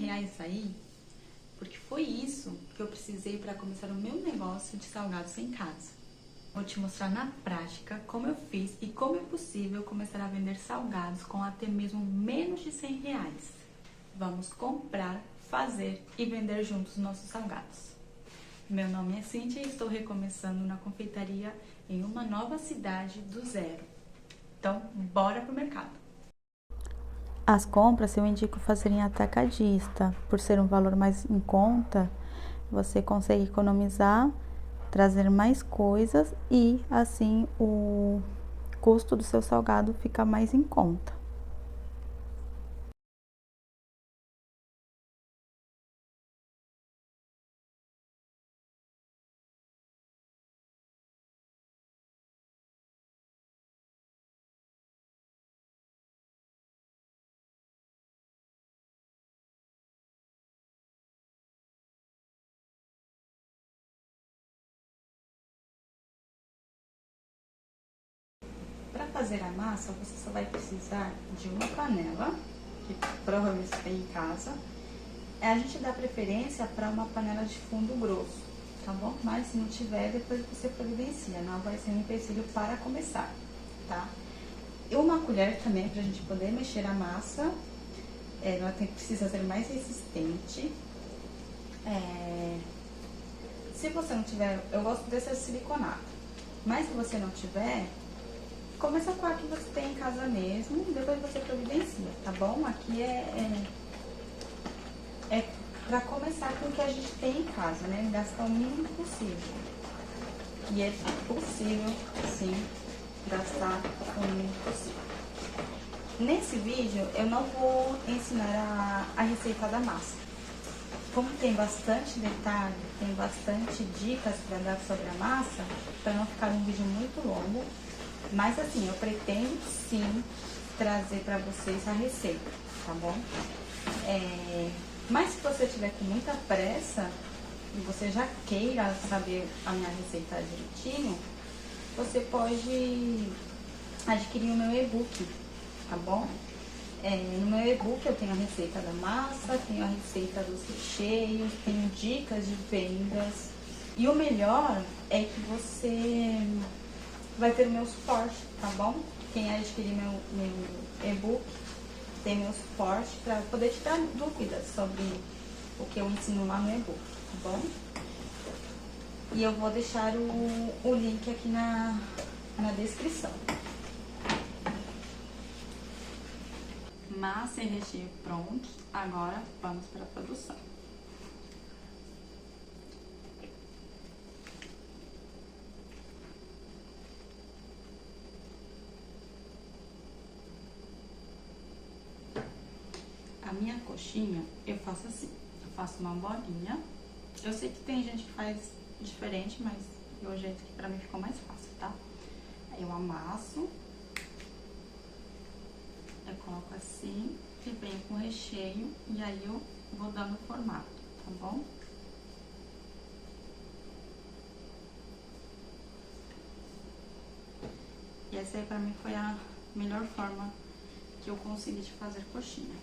R$100 aí, porque foi isso que eu precisei para começar o meu negócio de salgados em casa. Vou te mostrar na prática como eu fiz e como é possível começar a vender salgados com até mesmo menos de R$100. Vamos comprar, fazer e vender juntos nossos salgados. Meu nome é Cíntia e estou recomeçando na confeitaria em uma nova cidade do zero. Então, bora pro mercado! As compras eu indico fazer em atacadista, por ser um valor mais em conta, você consegue economizar, trazer mais coisas e assim o custo do seu salgado fica mais em conta. Para fazer a massa, você só vai precisar de uma panela, que provavelmente você tem em casa. A gente dá preferência para uma panela de fundo grosso, tá bom? Mas se não tiver, depois você providencia, não vai ser um empecilho para começar, tá? E uma colher também para a gente poder mexer a massa, ela precisa ser mais resistente. Se você não tiver, eu gosto desse siliconado, mas se você não tiver, começa com a que você tem em casa mesmo, depois você providencia, tá bom? Aqui é pra começar com o que a gente tem em casa, né? Gastar o mínimo possível. E é possível, sim, gastar o mínimo possível. Nesse vídeo, eu não vou ensinar a receita da massa. Como tem bastante detalhe, tem bastante dicas para dar sobre a massa, para não ficar um vídeo muito longo. Mas assim, eu pretendo sim trazer para vocês a receita, tá bom? Mas se você tiver com muita pressa e você já queira saber a minha receita direitinho, você pode adquirir o meu e-book, tá bom? No meu e-book eu tenho a receita da massa, tenho a receita dos recheios, tenho dicas de vendas. E o melhor é que você vai ter o meu suporte, tá bom? Quem adquirir meu e-book tem meu suporte para poder tirar dúvidas sobre o que eu ensino lá no e-book, tá bom? E eu vou deixar o link aqui na descrição. Massa e recheio prontos, agora vamos para a produção. A minha coxinha eu faço assim, eu faço uma bolinha. Eu sei que tem gente que faz diferente, mas é o jeito que pra mim ficou mais fácil, tá? Aí eu amasso, eu coloco assim e venho com recheio e aí eu vou dando formato, tá bom? E essa aí pra mim foi a melhor forma que eu consegui de fazer coxinha.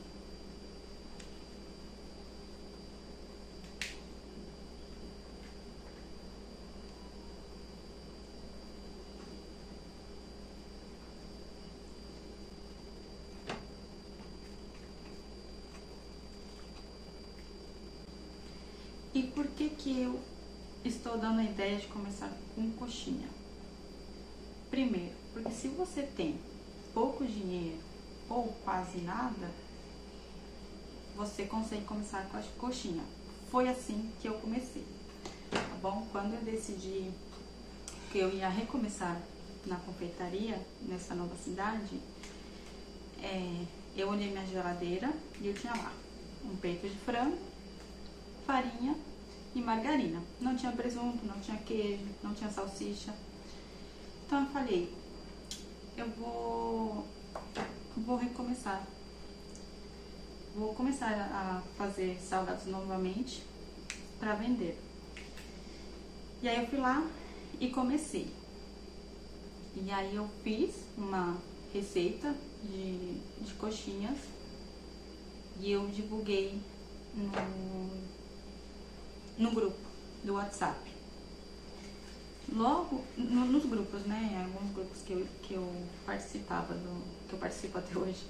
E por que eu estou dando a ideia de começar com coxinha? Primeiro, porque se você tem pouco dinheiro ou quase nada, você consegue começar com a coxinha. Foi assim que eu comecei, tá bom? Quando eu decidi que eu ia recomeçar na confeitaria, nessa nova cidade, eu olhei minha geladeira e eu tinha lá um peito de frango, farinha e margarina. Não tinha presunto, não tinha queijo, não tinha salsicha. Então eu falei, eu vou recomeçar. Vou começar a fazer salgados novamente para vender. E aí eu fui lá e comecei. E aí eu fiz uma receita de coxinhas e eu divulguei no grupo do WhatsApp. Logo, nos grupos, né? Alguns grupos que eu participava, que eu participo até hoje,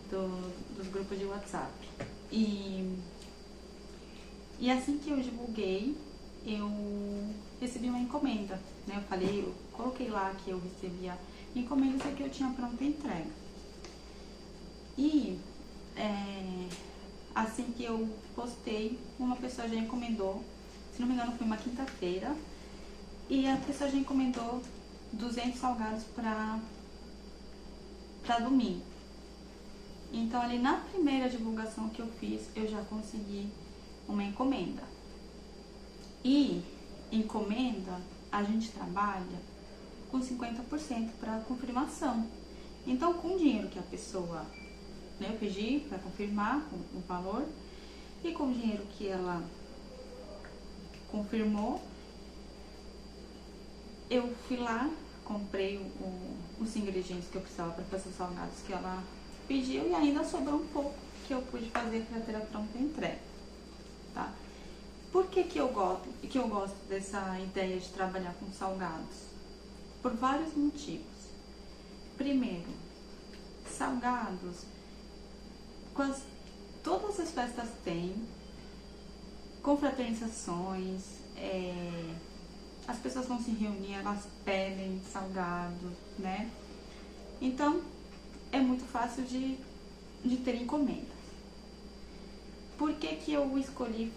dos grupos de WhatsApp. E assim que eu divulguei, eu recebi uma encomenda, né? Eu coloquei lá que eu recebia encomendas e que eu tinha pronta entrega. E assim que eu postei, uma pessoa já encomendou, se não me engano foi uma quinta-feira, e a pessoa já encomendou 200 salgados para domingo. Então ali na primeira divulgação que eu fiz, eu já consegui uma encomenda. E encomenda, a gente trabalha com 50% para confirmação. Então, com o dinheiro que a pessoa, né, eu pedi para confirmar o valor, e com o dinheiro que ela confirmou, eu fui lá, comprei os ingredientes que eu precisava para fazer os salgados que ela pediu, e ainda sobrou um pouco que eu pude fazer para ter a pronta entrega, tá? Por que eu gosto dessa ideia de trabalhar com salgados? Por vários motivos. Primeiro, salgados, todas as festas têm, confraternizações, as pessoas vão se reunir, elas pedem salgado, né? Então, é muito fácil de ter encomendas. Por que eu escolhi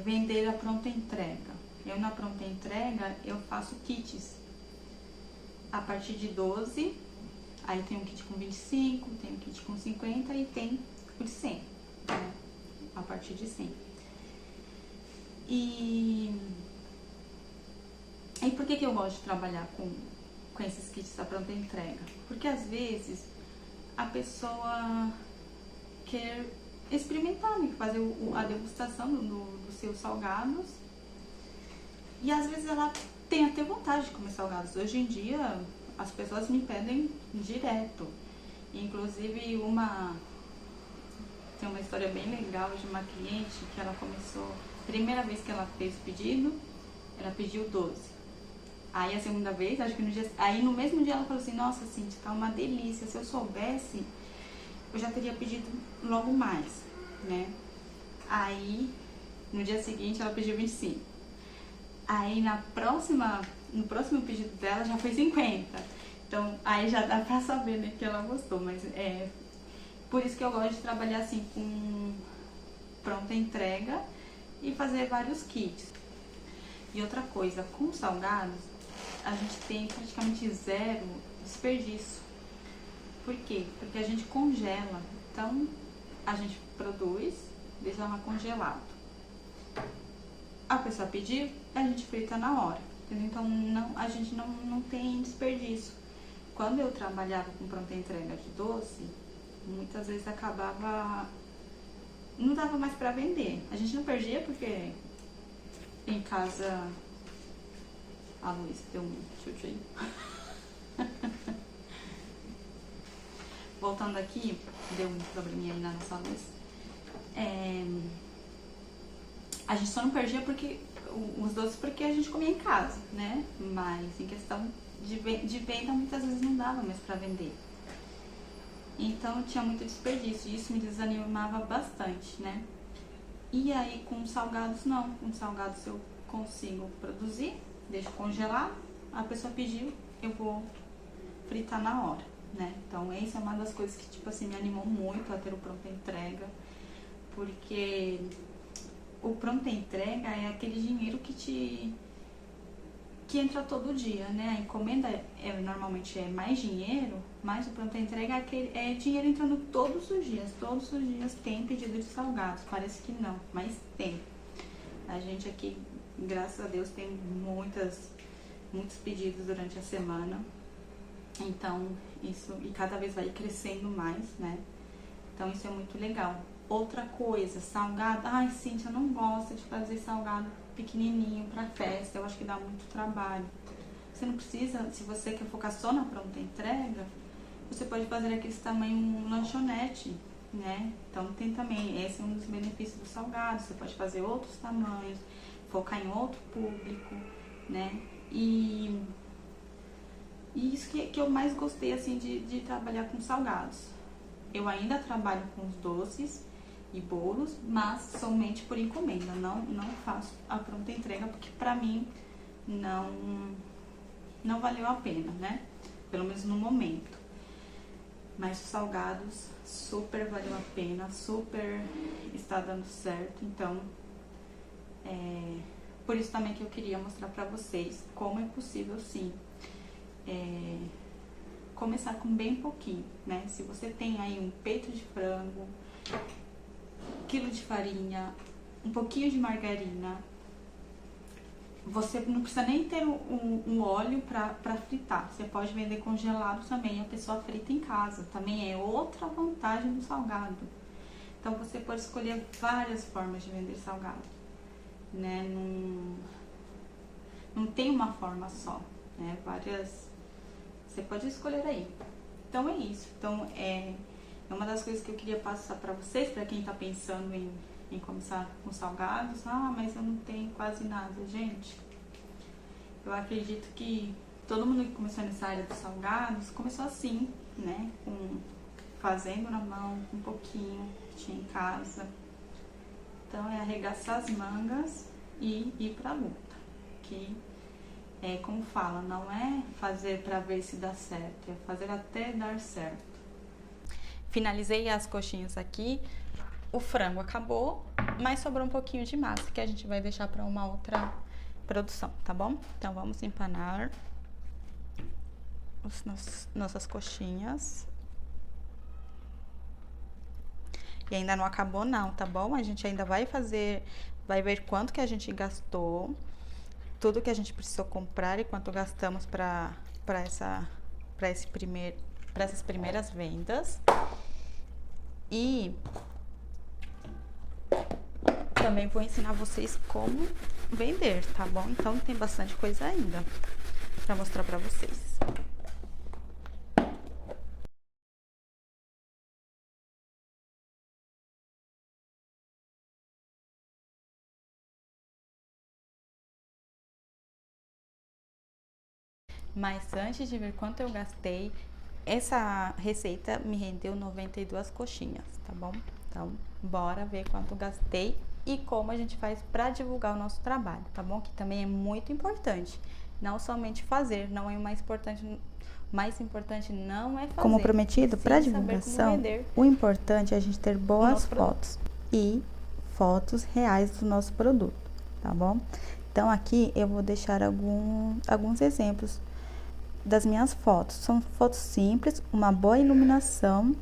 vender a pronta entrega? Eu, na pronta entrega, eu faço kits a partir de 12, aí tem um kit com 25, tem um kit com 50 e tem o de 100, né? A partir de 100. E por que eu gosto de trabalhar com esses kits da pronta entrega? Porque às vezes a pessoa quer experimentar, né? Fazer a degustação dos seus salgados, e às vezes ela tem até vontade de comer salgados. Hoje em dia as pessoas me pedem direto. Inclusive tem uma história bem legal de uma cliente que ela começou, primeira vez que ela fez o pedido, ela pediu 12. Aí a segunda vez, acho que no mesmo dia ela falou assim: nossa, Cíntia, tá uma delícia, se eu soubesse, eu já teria pedido logo mais, né? Aí no dia seguinte ela pediu 25. Aí no próximo pedido dela já foi 50. Então aí já dá pra saber, né, que ela gostou. Mas por isso que eu gosto de trabalhar assim com pronta entrega e fazer vários kits. E outra coisa, com salgados a gente tem praticamente zero desperdício. Por quê? Porque a gente congela. Então a gente produz, deixa lá congelado. A pessoa pediu, a gente frita na hora, entendeu? Então a gente não tem desperdício. Quando eu trabalhava com pronta entrega de doce, muitas vezes não dava mais pra vender. A gente não perdia porque em casa a Luísa deu um chute aí. Voltando aqui, deu um probleminha aí na nossa luz. A gente só não perdia os doces porque a gente comia em casa, né? Mas em questão de venda, muitas vezes não dava mais pra vender. Então tinha muito desperdício e isso me desanimava bastante, né? E aí com salgados não. Com salgados eu consigo produzir, deixo congelar, a pessoa pediu, eu vou fritar na hora, né? Então essa é uma das coisas que, tipo assim, me animou muito a ter o pronta entrega, porque o pronta entrega é aquele dinheiro que entra todo dia, né? A encomenda normalmente é mais dinheiro, mas o pronta entrega é dinheiro entrando todos os dias. Todos os dias tem pedido de salgados. Parece que não, mas tem. A gente aqui, graças a Deus, tem muitos pedidos durante a semana. Então, isso, e cada vez vai crescendo mais, né? Então, isso é muito legal. Outra coisa, salgado. Ai, Cíntia, eu não gosto de fazer salgado pequenininho pra festa. Eu acho que dá muito trabalho. Você não precisa, se você quer focar só na pronta entrega, você pode fazer aqueles tamanho lanchonete. né? Então tem também, esse é um dos benefícios do salgado, você pode fazer outros tamanhos, focar em outro público, né? E isso que eu mais gostei, assim, de trabalhar com salgados. Eu ainda trabalho com os doces e bolos, mas somente por encomenda, não faço a pronta entrega, porque pra mim não valeu a pena, né? Pelo menos no momento. Mas os salgados super valeu a pena, super está dando certo, então por isso também que eu queria mostrar pra vocês como é possível, sim, começar com bem pouquinho, né? Se você tem aí um peito de frango, 1 quilo de farinha, um pouquinho de margarina, você não precisa nem ter um óleo pra fritar. Você pode vender congelado também, a pessoa frita em casa. Também é outra vantagem do salgado. Então você pode escolher várias formas de vender salgado, né? Não tem uma forma só, né? Você pode escolher aí. Então é isso. Então é uma das coisas que eu queria passar pra vocês, pra quem tá pensando em começar com salgados. Ah, mas eu não tenho quase nada. Gente, eu acredito que todo mundo que começou nessa área dos salgados começou assim, né? Fazendo na mão, um pouquinho que tinha em casa. Então é arregaçar as mangas e ir pra luta. Que como fala, não é fazer pra ver se dá certo, é fazer até dar certo. Finalizei as coxinhas aqui. O frango acabou, mas sobrou um pouquinho de massa que a gente vai deixar para uma outra produção, tá bom? Então vamos empanar nossas coxinhas. E ainda não acabou não, tá bom? A gente ainda vai ver quanto que a gente gastou, tudo que a gente precisou comprar e quanto gastamos para essas primeiras vendas. E também vou ensinar vocês como vender, tá bom? Então tem bastante coisa ainda pra mostrar pra vocês. Mas antes de ver quanto eu gastei, essa receita me rendeu 92 coxinhas, tá bom? Então, bora ver quanto gastei e como a gente faz para divulgar o nosso trabalho, tá bom? Que também é muito importante. Não somente fazer, não é o mais importante. O mais importante não é fazer. Como prometido, para divulgação, o importante é a gente ter boas fotos e fotos reais do nosso produto, tá bom? Então, aqui eu vou deixar alguns exemplos das minhas fotos. São fotos simples, uma boa iluminação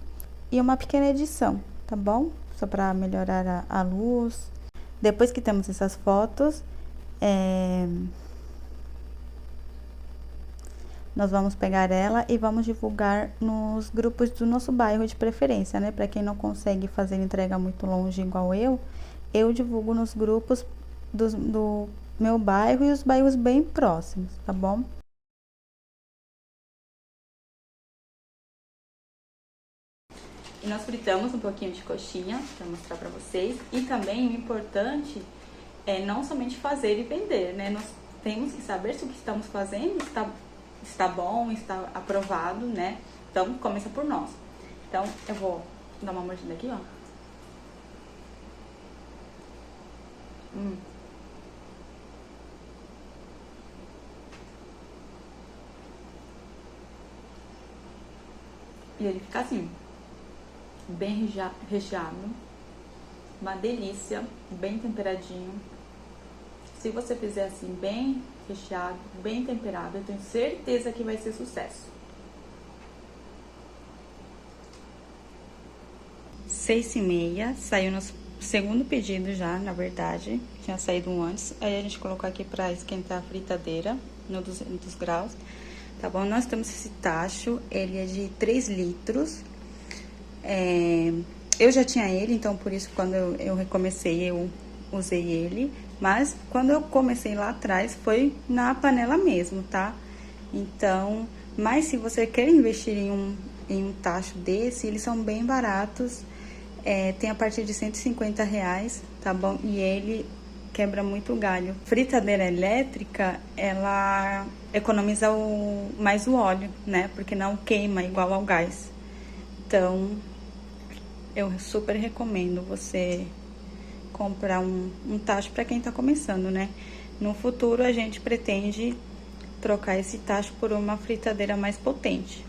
e uma pequena edição, tá bom? Só para melhorar a luz. Depois que temos essas fotos, nós vamos pegar ela e vamos divulgar nos grupos do nosso bairro de preferência, né? Para quem não consegue fazer entrega muito longe igual eu divulgo nos grupos do meu bairro e os bairros bem próximos, tá bom? E nós fritamos um pouquinho de coxinha para mostrar para vocês. E também o importante é não somente fazer e vender, né? Nós temos que saber se o que estamos fazendo está bom, está aprovado, né? Então, começa por nós. Então, eu vou dar uma mordida aqui, ó. E ele fica assim, bem recheado, uma delícia, bem temperadinho. Se você fizer assim, bem recheado, bem temperado, eu tenho certeza que vai ser sucesso. 6h30, saiu nosso segundo pedido já, na verdade, tinha saído um antes. Aí a gente colocou aqui pra esquentar a fritadeira no 200 graus. Tá bom? Nós temos esse tacho, ele é de 3 litros. Eu já tinha ele, então por isso quando eu recomecei eu usei ele. Mas quando eu comecei lá atrás foi na panela mesmo, tá? Então, mas se você quer investir em um tacho desse, eles são bem baratos. Tem a partir de R$ 150, tá bom? E ele quebra muito galho. Fritadeira elétrica, ela economiza mais o óleo, né? Porque não queima igual ao gás. Então, eu super recomendo você comprar um tacho para quem tá começando, né? No futuro, a gente pretende trocar esse tacho por uma fritadeira mais potente.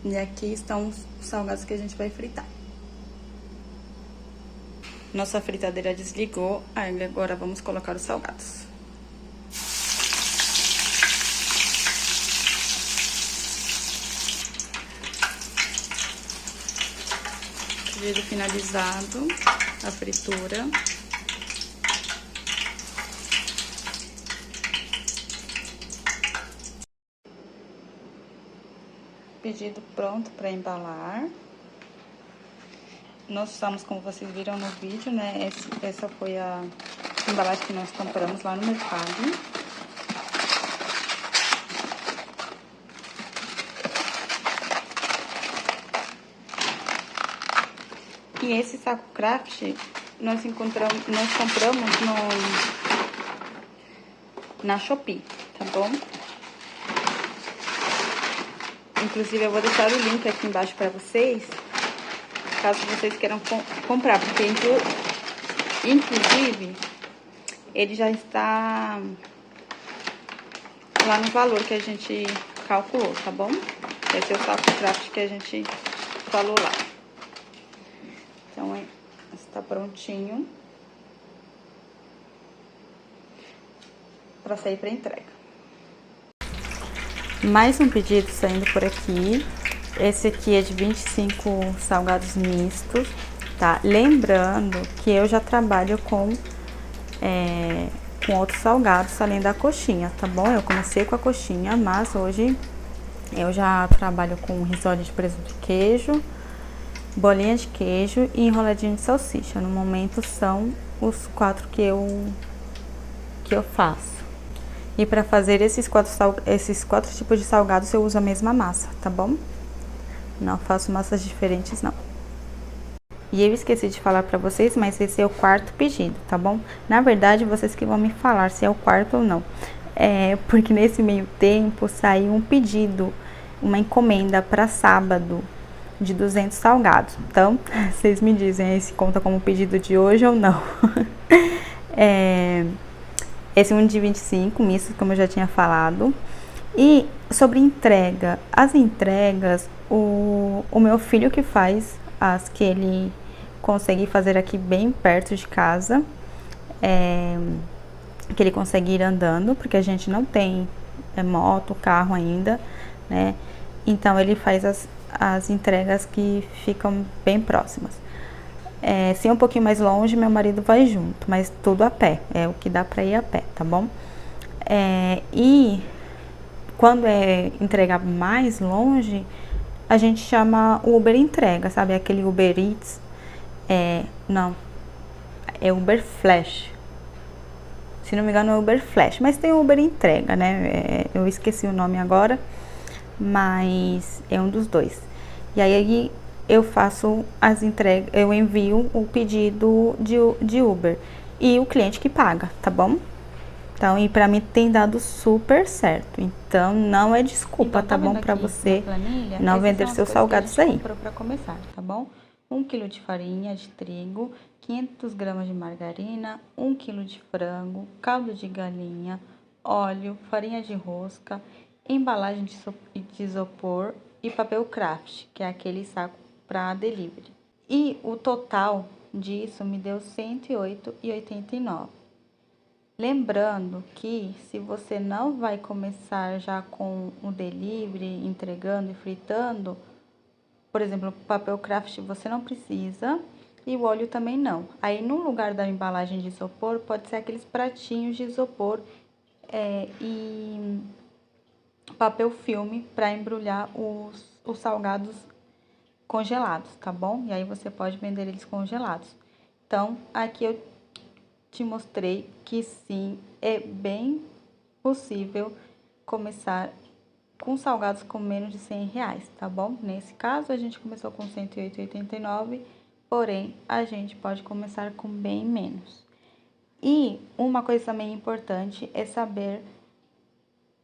E aqui estão os salgados que a gente vai fritar. Nossa fritadeira desligou, agora vamos colocar os salgados. Pedido finalizado, a fritura. Pedido pronto para embalar. Nós usamos, como vocês viram no vídeo, né? Essa foi a embalagem que nós compramos lá no mercado. E esse saco craft nós compramos na Shopee, tá bom? Inclusive, eu vou deixar o link aqui embaixo para vocês, caso vocês queiram comprar, porque inclusive ele já está lá no valor que a gente calculou, tá bom? Esse é o saco craft que a gente falou lá. Então, está prontinho para sair para entrega. Mais um pedido saindo por aqui. Esse aqui é de 25 salgados mistos, tá? Lembrando que eu já trabalho com outros salgados além da coxinha, tá bom? Eu comecei com a coxinha, mas hoje eu já trabalho com risole de presunto e queijo, bolinha de queijo e enroladinho de salsicha. No momento são os 4 que eu faço. E para fazer esses quatro tipos de salgados eu uso a mesma massa, tá bom? Não faço massas diferentes, não. E eu esqueci de falar pra vocês, mas esse é o 4º pedido, tá bom? Na verdade, vocês que vão me falar se é o 4º ou não. Porque nesse meio tempo saiu um pedido, uma encomenda para sábado de 200 salgados. Então, vocês me dizem aí se conta como pedido de hoje ou não. Esse é um de 25, misto, como eu já tinha falado. E sobre entrega, as entregas, o meu filho que faz as que ele consegue fazer aqui bem perto de casa, que ele consegue ir andando, porque a gente não tem moto, carro ainda, né? Então ele faz as entregas que ficam bem próximas. Se é um pouquinho mais longe, meu marido vai junto, mas tudo a pé, é o que dá pra ir a pé, tá bom? E quando é entregar mais longe, a gente chama o Uber entrega, sabe? Aquele Uber Eats, não, é Uber Flash. Se não me engano é Uber Flash, mas tem o Uber entrega, né? Eu esqueci o nome agora, mas é um dos dois. E aí eu faço as entregas, eu envio o pedido de Uber e o cliente que paga, tá bom? Então, e pra mim tem dado super certo. Então, não é desculpa, então, tá bom? Pra você planilha, não vender seus salgados aí. Pra começar, tá bom? 1 kg de farinha de trigo, 500 gramas de margarina, 1 kg de frango, caldo de galinha, óleo, farinha de rosca, embalagem de isopor e papel craft, que é aquele saco para delivery. E o total disso me deu R$ 108,89. Lembrando que se você não vai começar já com o delivery, entregando e fritando, por exemplo, o papel craft você não precisa e o óleo também não. Aí no lugar da embalagem de isopor, pode ser aqueles pratinhos de isopor e papel filme para embrulhar os salgados congelados, tá bom? E aí você pode vender eles congelados. Então, aqui eu te mostrei que sim, é bem possível começar com salgados com menos de R$ 100, tá bom? Nesse caso, a gente começou com R$ 108,89, porém a gente pode começar com bem menos. E uma coisa também importante é saber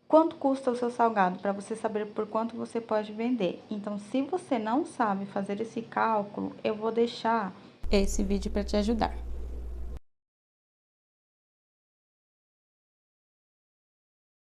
quanto custa o seu salgado, para você saber por quanto você pode vender. Então, se você não sabe fazer esse cálculo, eu vou deixar esse vídeo para te ajudar.